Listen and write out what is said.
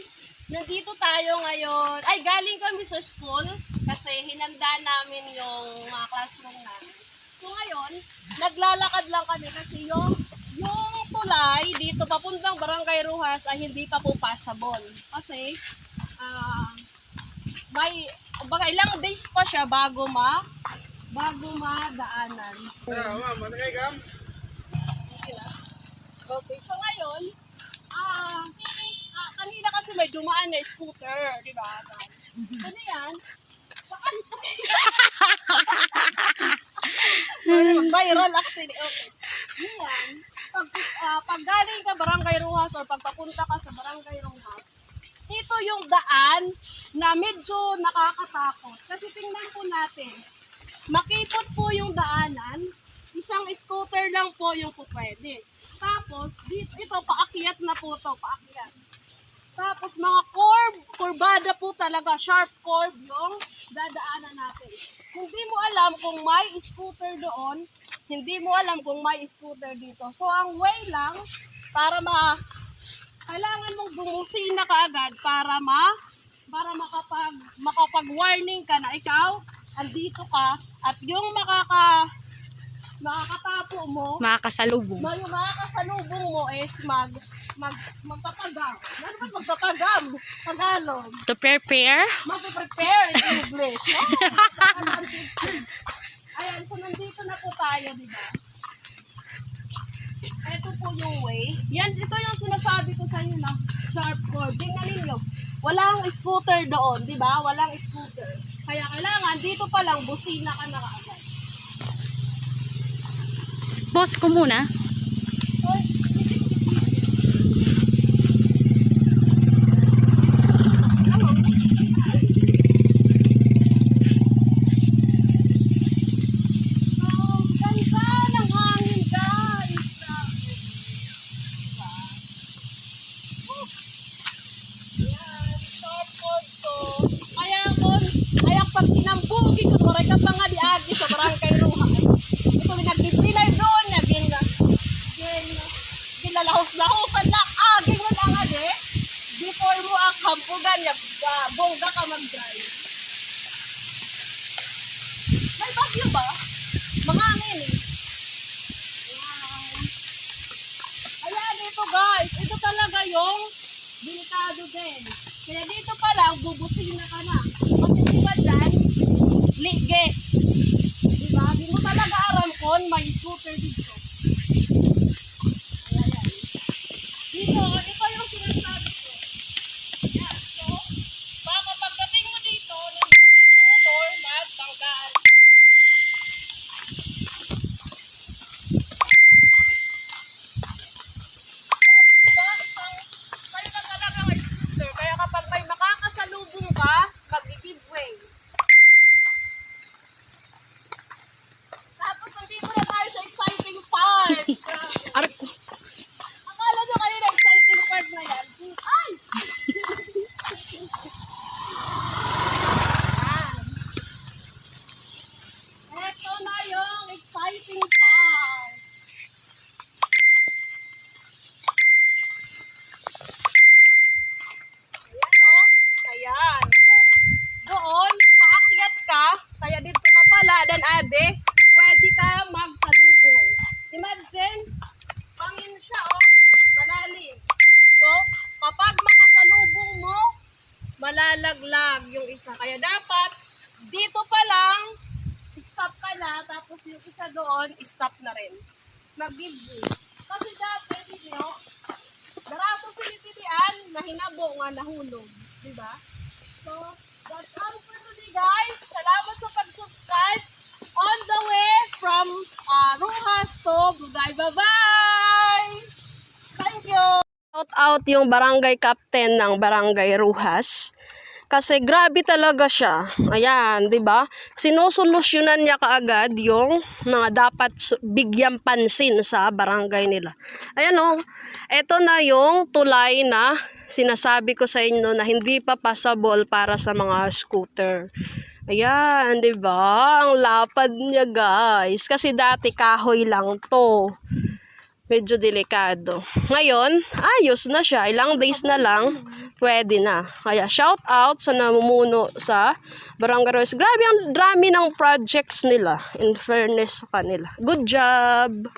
guys, nandito tayo ngayon. Ay, galing kami sa school kasi hinanda namin yung mga classroom namin. So ngayon, naglalakad lang kami kasi yung tulay dito papuntang Barangay Rojas ay hindi pa po passable. Kasi may baga ilang days pa siya bago madaanan. Okay, so ngayon, kanina kasi may dumaan na scooter, di ba? Ano yan? Viral accident. Okay. Yan. Pag galing ka Barangay Rojas or pagpapunta ka sa Barangay Rojas, ito yung daan na medyo nakakatakot. Kasi tingnan po natin, makipot po yung daanan, isang scooter lang po yung pupwede. Tapos, ito, paakyat na po ito, paakyat. Tapos, mga kurbada po talaga, sharp curve yung dadaanan natin. Hindi mo alam kung may scooter doon, hindi mo alam kung may scooter dito. So, ang way lang, kailangan mong bumusina ka agad para makapag-warning ka na ikaw, andito ka, at yung makakatapo mo, Makakasalubong. yung makakasalubong mo is magpapagam. Ano ba magpapagam? Tagalog. To prepare. Mag-prepare in English. No? Ayan, so nandito na po tayo, di ba? Ito po yung way. Yan, ito yung sinasabi ko sa inyo na sharp curve. Tingnan ninyo, walang scooter doon, di ba? Walang scooter. Kaya kailangan, dito pa lang, busina ka na kaagad. Pause ko muna. Pag tinambugi ko, maray ka pa nga di agi sa Barangay Rojas. Ito, nagdipilay doon niya, ginalahos-lahosan lang, agi mo lang agi, before mo ang hampugan niya, bongga ka mag-drive. May bagyo ba? Mangangin eh. Ayan, ito guys, ito talaga yung delikado din. Kaya dito pa lang, bubusina ka na. Kasi diba dyan, lige. Diba? Di mo talaga aram kung may scooter dito. Ayan. Dito, ito yung sinasabi ko. Ayan. So, baka pagdating mo dito, nandito na yung motor, magtanggal. Kayo na talaga may scooter. Kaya kapag may makakasalubong ka, mag-give way. Tapos nandito na tayo sa exciting part. Arko. Akala nyo kanina exciting part na yan. Ay! Ito na yung exciting part. Ayan o. Ayan. Doon, paakyat ka. Kaya dito ka pala, dan ade, pwede ka magsalubong. Imagine, pangin siya o, malalim. So, kapag makasalubong mo, malalaglag yung isa. Kaya dapat, dito pa lang, stop ka na, tapos yung isa doon, stop na rin. Mag-give way. Kasi dati, dito, darato silitilian na hinabo nga nahulog. Diba? So, that's all for today guys. Salamat sa pag-subscribe. On the way from Rojas to Bugay. Bye-bye! Thank you! Shout out yung barangay captain ng Barangay Rojas. Kasi grabe talaga siya. Ayan, 'di ba? Sinusolusyonan niya kaagad yung mga dapat bigyang pansin sa barangay nila. Ayan oh. Ito na yung tulay na sinasabi ko sa inyo na hindi pa passable para sa mga scooter. Ayan, 'di ba? Ang lapad niya, guys. Kasi dati kahoy lang 'to. medyo delikado. Ngayon, ayos na siya. Ilang days na lang, pwede na. Kaya shout out sa namumuno sa Barangay Royce. Grabe ang drami ng projects nila. In fairness sa kanila. Good job!